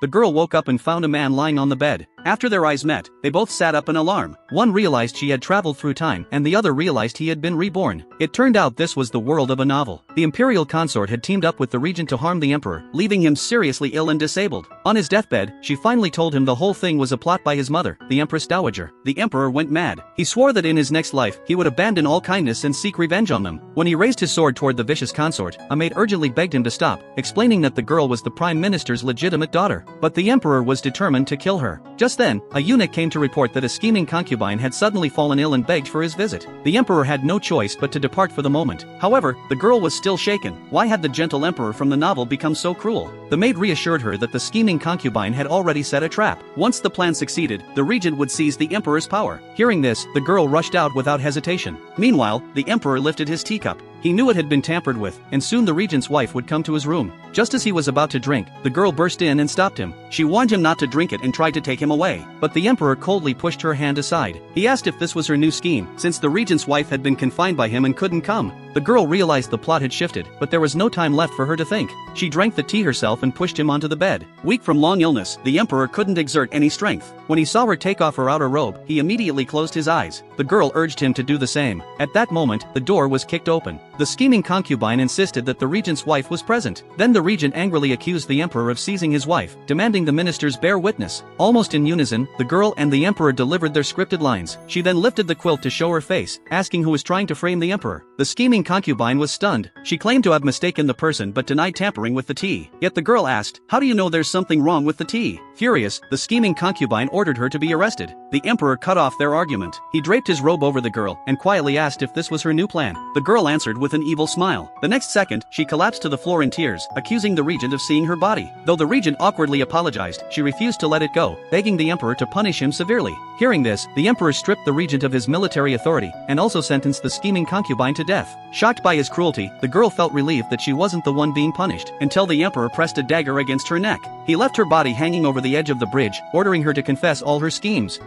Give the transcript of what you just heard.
the girl woke up and found a man lying on the bed. After their eyes met, they both sat up in alarm. One realized she had traveled through time and the other realized he had been reborn. It turned out this was the world of a novel. The imperial consort had teamed up with the regent to harm the emperor, leaving him seriously ill and disabled. On his deathbed, she finally told him the whole thing was a plot by his mother, the Empress Dowager. The emperor went mad. He swore that in his next life, he would abandon all kindness and seek revenge on them. When he raised his sword toward the vicious consort, a maid urgently begged him to stop, explaining that the girl was the prime minister's legitimate daughter. But the emperor was determined to kill her. Just then, a eunuch came to report that a scheming concubine had suddenly fallen ill and begged for his visit. The emperor had no choice but to depart for the moment. However, the girl was still shaken. Why had the gentle emperor from the novel become so cruel? The maid reassured her that the scheming concubine had already set a trap. Once the plan succeeded, the regent would seize the emperor's power. Hearing this, the girl rushed out without hesitation. Meanwhile, the emperor lifted his teacup. He knew it had been tampered with, and soon the regent's wife would come to his room. Just as he was about to drink, the girl burst in and stopped him. She warned him not to drink it and tried to take him away, but the emperor coldly pushed her hand aside. He asked if this was her new scheme, since the regent's wife had been confined by him and couldn't come. The girl realized the plot had shifted, but there was no time left for her to think. She drank the tea herself and pushed him onto the bed. Weak from long illness, the emperor couldn't exert any strength. When he saw her take off her outer robe, he immediately closed his eyes. The girl urged him to do the same. At that moment, the door was kicked open. The scheming concubine insisted that the regent's wife was present. Then the regent angrily accused the emperor of seizing his wife, demanding the ministers bear witness. Almost in unison, the girl and the emperor delivered their scripted lines. She then lifted the quilt to show her face, asking who was trying to frame the emperor. The scheming concubine was stunned. She claimed to have mistaken the person but denied tampering with the tea. Yet the girl asked, "How do you know there's something wrong with the tea?" Furious, the scheming concubine ordered her to be arrested. The emperor cut off their argument. He draped his robe over the girl and quietly asked if this was her new plan. The girl answered with an evil smile. The next second, she collapsed to the floor in tears, accusing the regent of seeing her body. Though the regent awkwardly apologized, she refused to let it go, begging the emperor to punish him severely. Hearing this, the emperor stripped the regent of his military authority and also sentenced the scheming concubine to death. Shocked by his cruelty, the girl felt relieved that she wasn't the one being punished, until the emperor pressed a dagger against her neck. He left her body hanging over the edge of the bridge, ordering her to confess all her schemes.